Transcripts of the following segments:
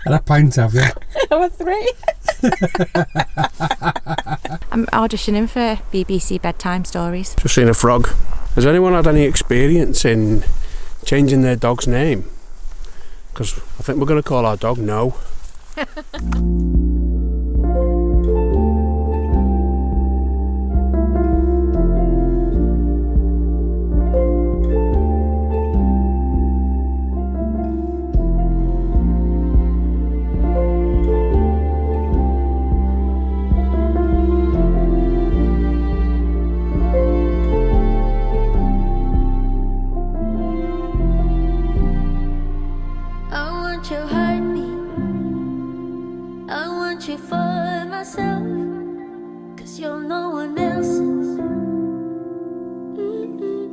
And a pint, have you? Or 3. I'm auditioning for BBC bedtime stories. Just seen a frog. Has anyone had any experience in changing their dog's name? Because I think we're going to call our dog No.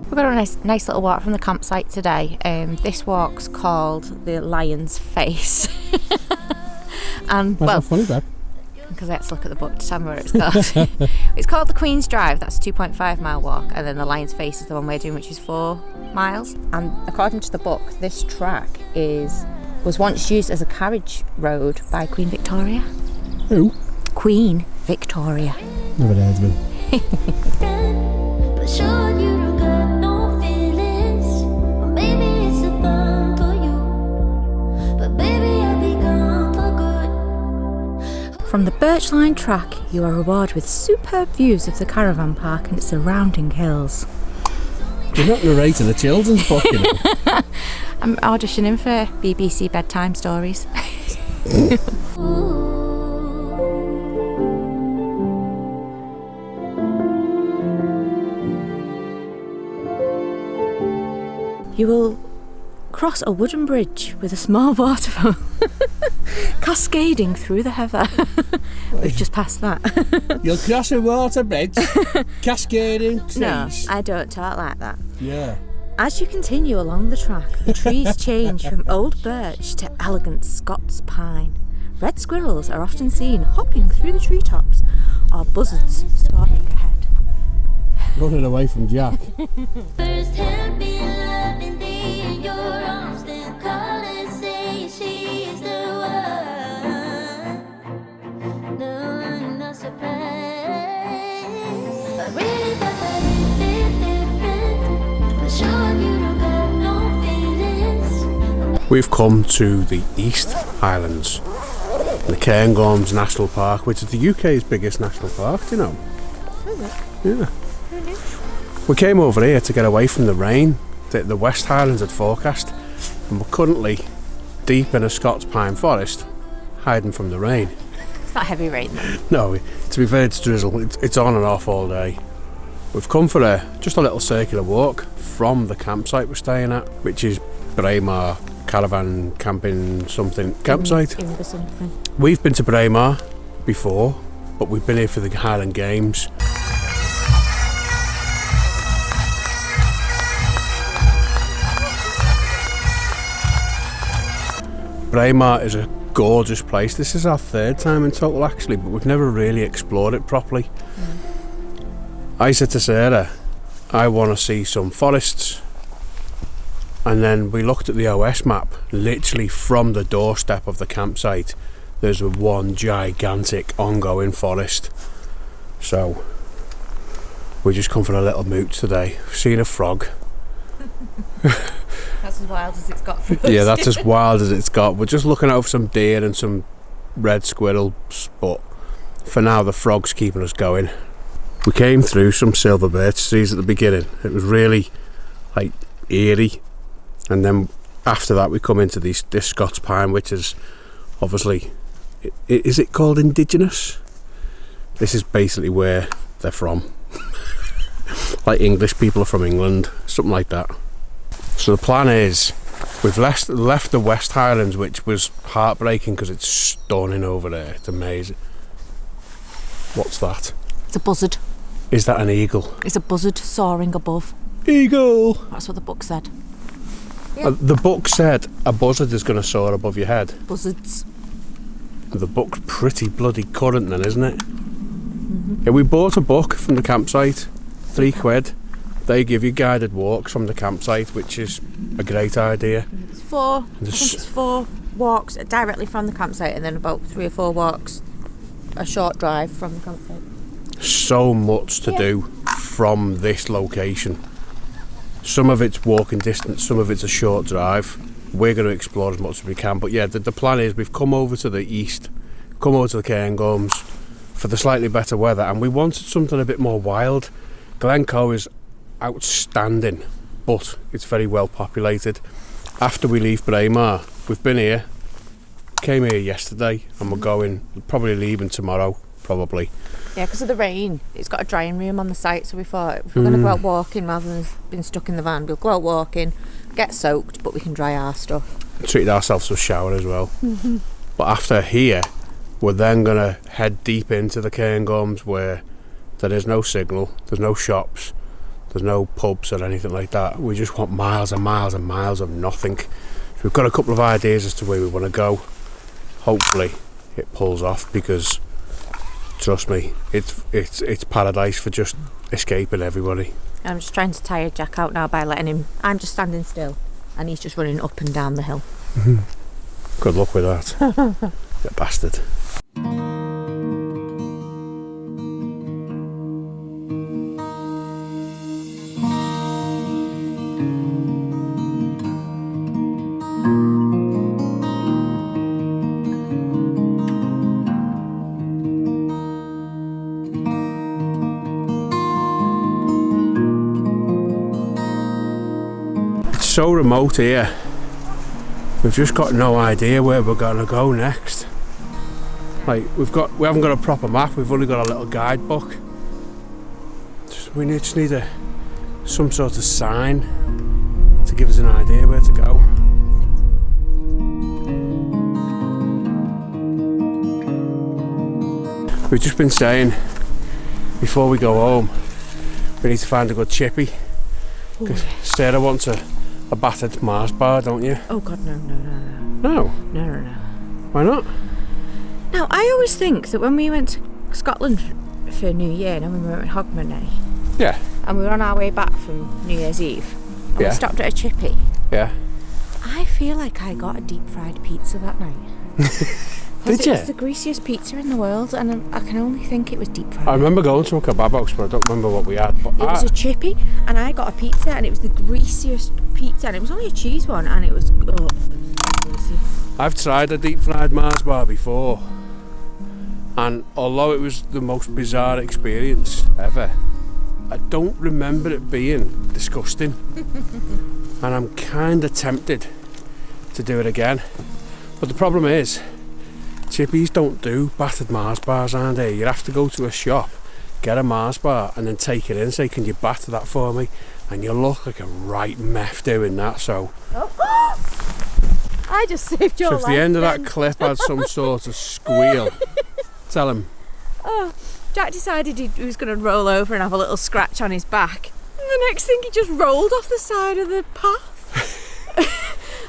We've got a nice little walk from the campsite today. This walk's called the Lion's Face. And Why's that funny, babe? Because I had to look at the book to tell me what it's called. It's called the Queen's Drive. That's a 2.5 mile walk, and then the Lion's Face is the one we're doing, which is 4 miles. And according to the book, this track was once used as a carriage road by Queen Victoria. Who? Queen Victoria. Never heard of him. From the Birchline track, you are rewarded with superb views of the caravan park and its surrounding hills. You're not narrating a children's book, you know. I'm auditioning for BBC bedtime stories. You will cross a wooden bridge with a small waterfall cascading through the heather. We've just passed that. You'll cross a water bridge, cascading trees. No, I don't talk like that. Yeah. As you continue along the track, the trees change from old birch to elegant Scots pine. Red squirrels are often seen hopping through the treetops, or buzzards soaring ahead. Running away from Jack. First help me loving thee in your arms, then call and say she's the one. No, I'm not surprised. I really thought that it'd be different, but sure you don't got no feelings. We've come to the East Highlands, the Cairngorms National Park, which is the UK's biggest national park, do you know? Yeah. We came over here to get away from the rain that the West Highlands had forecast, and we're currently deep in a Scots pine forest, hiding from the rain. It's not heavy rain then. No, to be fair, it's drizzle. It's on and off all day. We've come for just a little circular walk from the campsite we're staying at, which is Braemar Caravan Camping something campsite. Something. We've been to Braemar before, but we've been here for the Highland Games. Braemar is a gorgeous place. This is our 3rd time in total actually, but we've never really explored it properly. I said to Sarah, I want to see some forests, and then we looked at the OS map. Literally from the doorstep of the campsite there's one gigantic ongoing forest. So we just come for a little mooch today. We've seen a frog. That's as wild as it's got for us. Yeah, that's as wild as it's got. We're just looking out for some deer and some red squirrels, but for now the frog's keeping us going. We came through some silver birch trees at the beginning. It was really like eerie, and then after that we come into this Scots pine, which is obviously, is it called indigenous? This is basically where they're from. Like English people are from England, something like that. So the plan is, we've left the West Highlands, which was heartbreaking because it's stunning over there. It's amazing. What's that? It's a buzzard. Is that an eagle? It's a buzzard soaring above. Eagle! That's what the book said. Yeah. The book said a buzzard is going to soar above your head. Buzzards. The book's pretty bloody current then, isn't it? Yeah, we bought a book from the campsite, £3. They give you guided walks from the campsite, which is a great idea. It's 4. I think it's 4 walks directly from the campsite, and then about 3 or 4 walks, a short drive from the campsite. So much to do from this location. Some of it's walking distance, some of it's a short drive. We're going to explore as much as we can, but yeah, the plan is we've come over to the east, come over to the Cairngorms for the slightly better weather, and we wanted something a bit more wild. Glencoe is outstanding, but it's very well populated. After we leave Braemar, we've been here, came here yesterday, and we're probably leaving tomorrow, probably. Yeah, because of the rain, it's got a drying room on the site, so we thought if we're going to go out walking rather than being stuck in the van, we'll go out walking, get soaked, but we can dry our stuff. Treated ourselves to a shower as well. But after here, we're then going to head deep into the Cairngorms, where there is no signal, there's no shops, there's no pubs or anything like that. We just want miles and miles and miles of nothing. So we've got a couple of ideas as to where we want to go. Hopefully it pulls off, because trust me, it's paradise for just escaping everybody. I'm just trying to tire Jack out now by letting him. I'm just standing still, and he's just running up and down the hill. Good luck with that. You bastard. So remote here, we've just got no idea where we're going to go next. Like, we haven't got a proper map, we've only got a little guidebook. We just need some sort of sign to give us an idea where to go. We've just been saying, before we go home, we need to find a good chippy. Because Sarah wants a battered Mars bar, don't you? Oh God, no. No? No. Why not? Now, I always think that when we went to Scotland for New Year, and we went to Hogmanay, Yeah. and we were on our way back from New Year's Eve, and we stopped at a chippy. Yeah. I feel like I got a deep fried pizza that night. Did you? It was the greasiest pizza in the world, and I can only think it was deep fried. I remember going to a kebab house, but I don't remember what we had. But It was a chippy, and I got a pizza, and it was the greasiest pizza, and it was only a cheese one, and it was greasy. I've tried a deep fried Mars bar before, and although it was the most bizarre experience ever, I don't remember it being disgusting. And I'm kind of tempted to do it again. But the problem is, chippies don't do battered Mars bars, aren't they? You have to go to a shop, get a Mars bar, and then take it in and say, can you batter that for me? And you look like a right meth doing that, so... I just saved your life. So if the end of that then. clip had some sort of squeal, tell him. Oh, Jack decided he was going to roll over and have a little scratch on his back. And the next thing, he just rolled off the side of the path.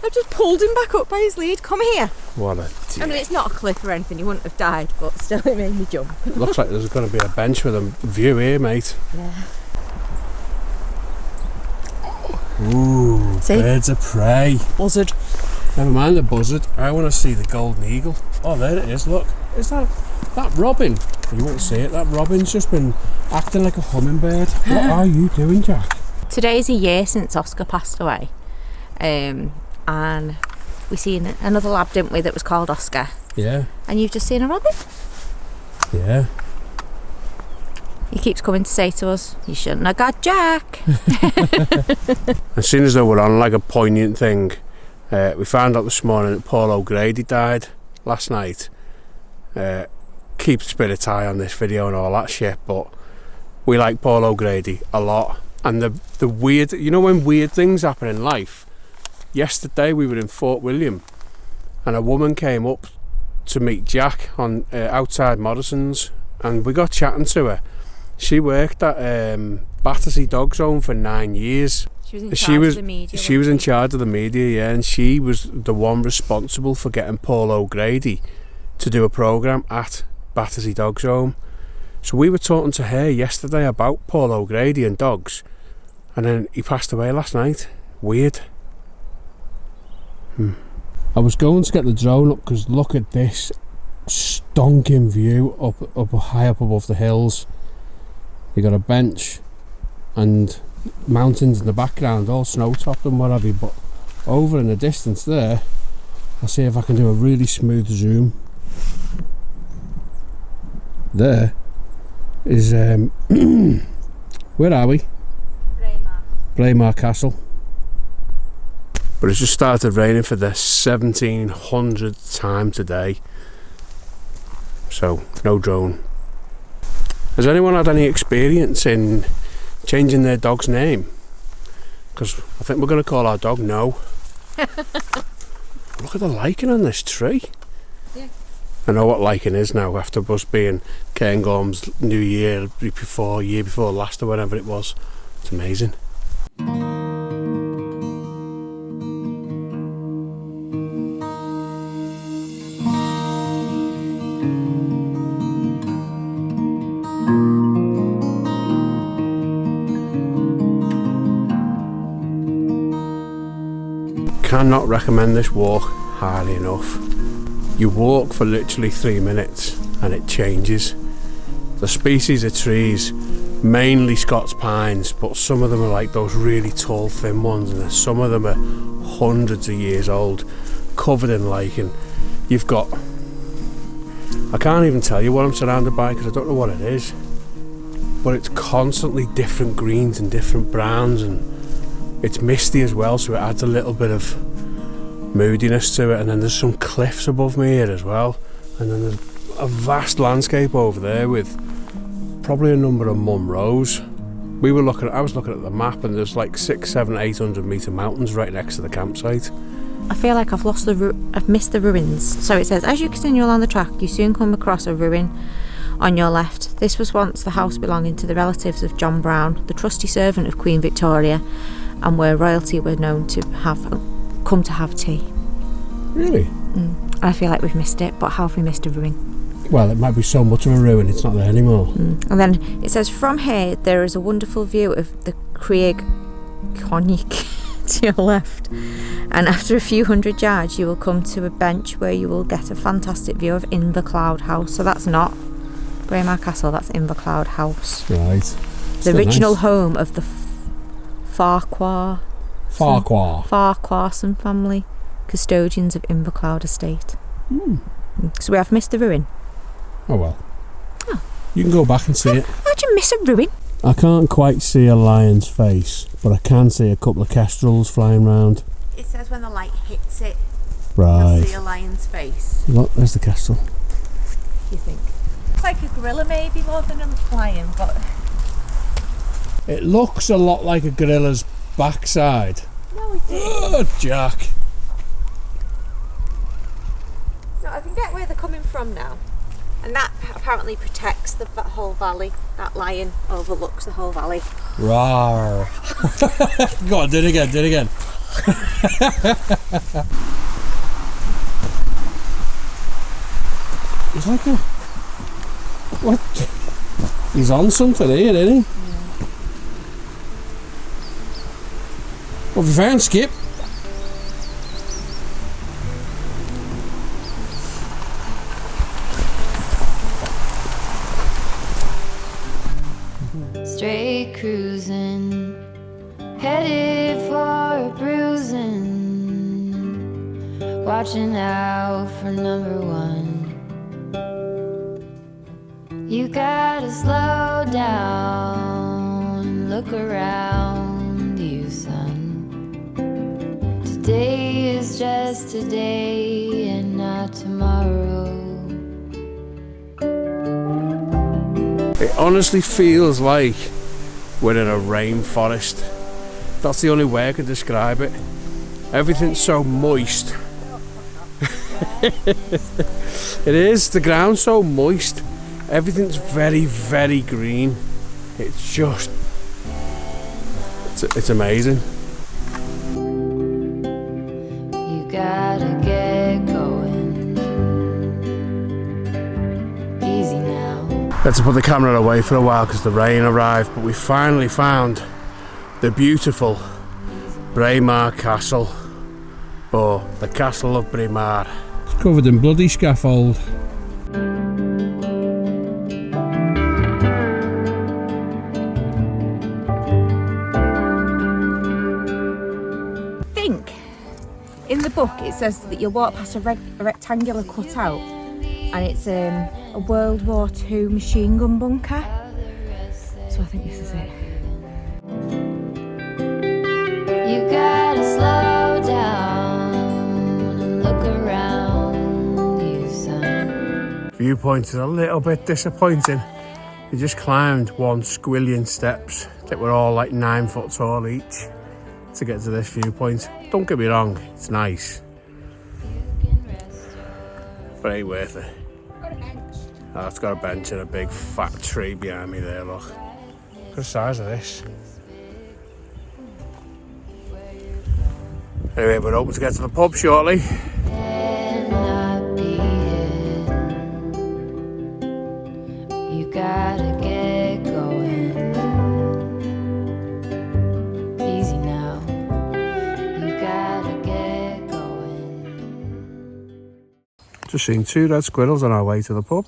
I just pulled him back up by his lead. Come here. What a I mean, it's not a cliff or anything. He wouldn't have died, but still, it made me jump. Looks like there's going to be a bench with a view here, mate. Yeah. Ooh, See? birds of prey. Buzzard. Never mind the buzzard. I want to see the golden eagle. Oh, there it is. Look, is that robin? You won't see it. That robin's just been acting like a hummingbird. What are you doing, Jack? Today's a year since Oscar passed away, and we seen another lab, didn't we, that was called Oscar? Yeah. And you've just seen a robin? Yeah. He keeps coming to say to us, you shouldn't have got Jack. As soon as they were on like a poignant thing, we found out this morning that Paul O'Grady died last night. Keep spirits high on this video and all that shit, but we like Paul O'Grady a lot. And the weird, you know when weird things happen in life? Yesterday we were in Fort William and a woman came up to meet Jack on outside Morrison's, and we got chatting to her. She worked at Battersea Dog Zone for 9 years. She was in charge of the media. She was in charge of the media, yeah, and she was the one responsible for getting Paul O'Grady to do a programme at Battersea Dog Zone. So we were talking to her yesterday about Paul O'Grady and dogs, and then he passed away last night. Weird. I was going to get the drone up because look at this stonking view up high up above the hills. You got a bench and mountains in the background, all snow-topped and what have you, but over in the distance there, I'll see if I can do a really smooth zoom. There is where are we? Braemar Castle. But it's just started raining for the 1700th time today, so no drone. Has anyone had any experience in changing their dog's name? Because I think we're going to call our dog No. Look at the lichen on this tree. Yeah. I know what lichen is now after us being Cairngorms New Year year before last or whatever it was. It's amazing. Cannot recommend this walk highly enough. You walk for literally 3 minutes and it changes. The species of trees, mainly Scots pines, but some of them are like those really tall thin ones, and some of them are hundreds of years old, covered in lichen. You've got, I can't even tell you what I'm surrounded by because I don't know what it is, but it's constantly different greens and different browns, and it's misty as well, so it adds a little bit of moodiness to it. And then there's some cliffs above me here as well, and then there's a vast landscape over there with probably a number of Munros. I was looking at the map, and there's like 600, 700, 800 metre mountains right next to the campsite. I feel like I've missed the ruins. So it says, as you continue along the track, you soon come across a ruin on your left. This was once the house belonging to the relatives of John Brown, the trusty servant of Queen Victoria, and where royalty were known to have come to have tea. Really? I feel like we've missed it, but how have we missed a ruin? Well, it might be so much of a ruin it's not there anymore. And then it says, from here there is a wonderful view of the Cairngorms to your left, and after a few hundred yards you will come to a bench where you will get a fantastic view of Invercauld House. So that's not Braemar Castle, that's Invercauld House. Right. The original home of the Farquharson family, custodians of Invercauld estate. So we have missed the ruin. Oh well. You can go back and see it. How'd you miss a ruin? I can't quite see a lion's face, but I can see a couple of kestrels flying round. It says when the light hits it, Right. you'll see a lion's face. Look, there's the kestrel. You think? It's like a gorilla maybe more than a lion, but It looks a lot like a gorilla's backside. no, it didn't. Oh, Jack. No, I can get where they're coming from now. And that apparently protects the whole valley. That lion overlooks the whole valley. Rawr. Go on, do it again. He's like a... What? He's on something here, isn't he? Yeah. What have you found, Skip? Straight cruising, headed for a bruising, watching out for number one. You gotta slow down and look around you, son. Today is just today and not tomorrow. It honestly feels like we're in a rainforest. That's the only way I can describe it. Everything's so moist. It is, the ground's so moist. Everything's very, very green. It's just, it's amazing. You gotta get going. Easy now. Had to put the camera away for a while because the rain arrived, but we finally found the beautiful Braemar Castle. Oh, the castle of Braemar. It's covered in bloody scaffold. I think in the book it says that you'll walk past a rectangular cutout and it's a World War II machine gun bunker. So I think this is it. You gotta slow down and look around you, son. Viewpoint is a little bit disappointing. We just climbed 1 squillion steps that were all like 9 foot tall each to get to this viewpoint. Don't get me wrong, it's nice, but it ain't worth it. Oh, it's got a bench and a big fat tree behind me there, look. Look at the size of this. Anyway, we're hoping to get to the pub shortly. And not be hidden. You gotta get going. Easy now. You gotta get going. Just seen 2 red squirrels on our way to the pub.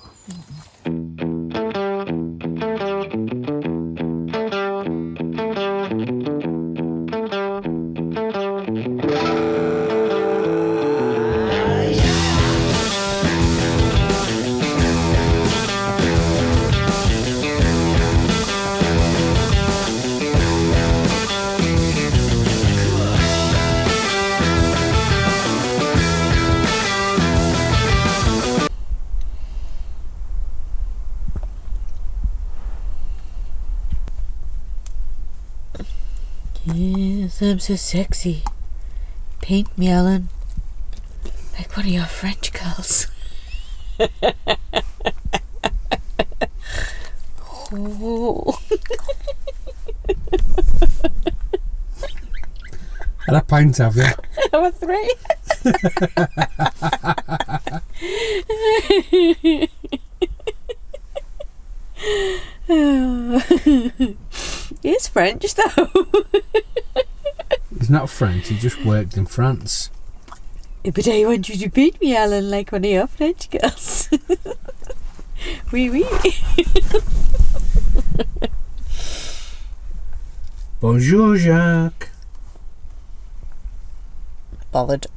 Yes, I'm so sexy. Paint me, Alan, like one of your French girls. Oh. Had a pint, have you? Number 3. He's French though. He's not French, he just worked in France. But I want you to paint me, Alan, like one of your French girls. Oui, oui. Bonjour, Jacques. Bothered.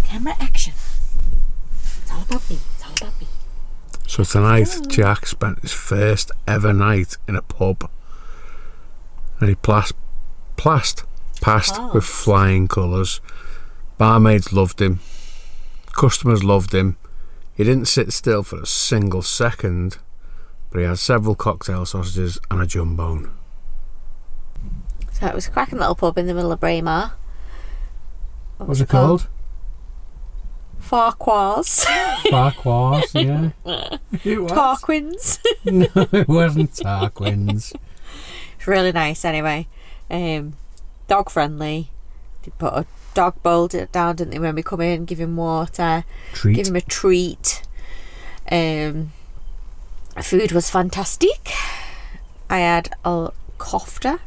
Camera action. It's all about me. It's all about me. So tonight, Jack spent his first ever night in a pub, and he passed with flying colours. Barmaids loved him, customers loved him. He didn't sit still for a single second, but he had several cocktail sausages and a jambone. So it was a cracking little pub in the middle of Braemar. What's it called? Farquharson. Farquharson, yeah. It was. Tarquins. No, it wasn't Tarquins. It's really nice anyway. Dog friendly. They put a dog bowl down, didn't they, when we come in, give him water, give him a treat. Food was fantastic. I had a kofta.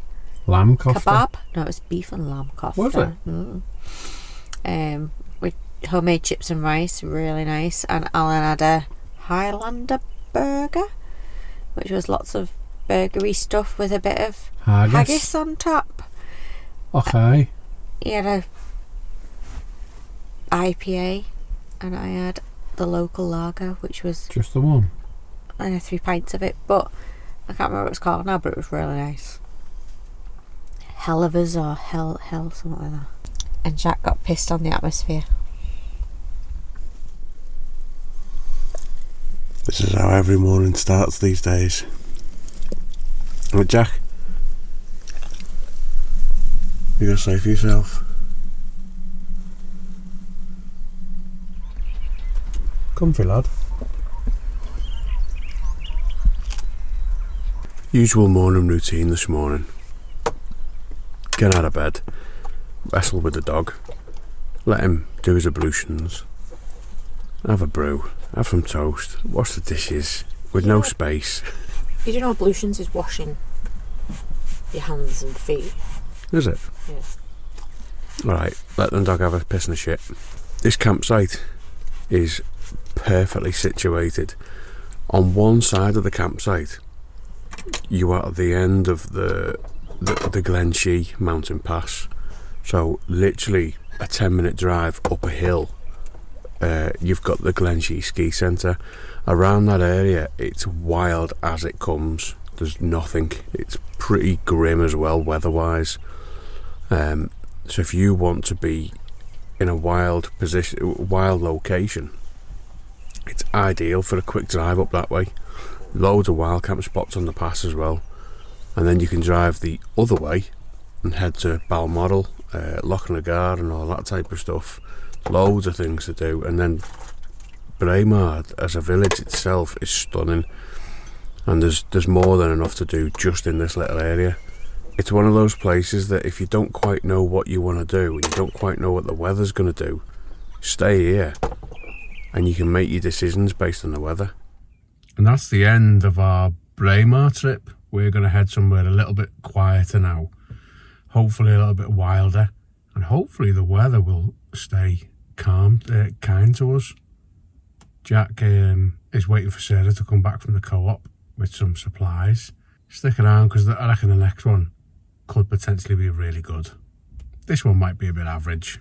Lamb kofta? Kebab. No, it was beef and lamb kofta. Was it? With homemade chips and rice, really nice. And Alan had a Highlander burger, which was lots of burgery stuff with a bit of haggis on top. Okay. He had a IPA and I had the local lager, which was just the one. I had 3 pints of it, but I can't remember what it's called now, but it was really nice. Hellivers or hell something like that. And Jack got pissed on the atmosphere. This is how every morning starts these days. Right, Jack? You gotta say for yourself. Comfy, lad. Usual morning routine this morning. Get out of bed, wrestle with the dog, let him do his ablutions, have a brew, have some toast, wash the dishes with no space. You know ablutions is washing your hands and feet. Is it? Yeah. Alright, let the dog have a piss and a shit. This campsite is perfectly situated. On one side of the campsite, you are at the end of the Glenshee mountain pass. So literally a 10-minute drive up a hill, you've got the Glenshee ski centre. Around that area, it's wild as it comes. There's nothing. It's pretty grim as well, weather-wise. So if you want to be in a wild location, it's ideal for a quick drive up that way. Loads of wild camp spots on the pass as well. And then you can drive the other way and head to Balmoral, Loch Muick and all that type of stuff. Loads of things to do. And then Braemar as a village itself is stunning, and there's more than enough to do just in this little area. It's one of those places that if you don't quite know what you want to do and you don't quite know what the weather's going to do, stay here and you can make your decisions based on the weather. And that's the end of our Braemar trip. We're going to head somewhere a little bit quieter now, hopefully a little bit wilder, and hopefully the weather will stay kind to us. Jack is waiting for Sarah to come back from the co-op with some supplies. Stick around because I reckon the next one could potentially be really good. This one might be a bit average.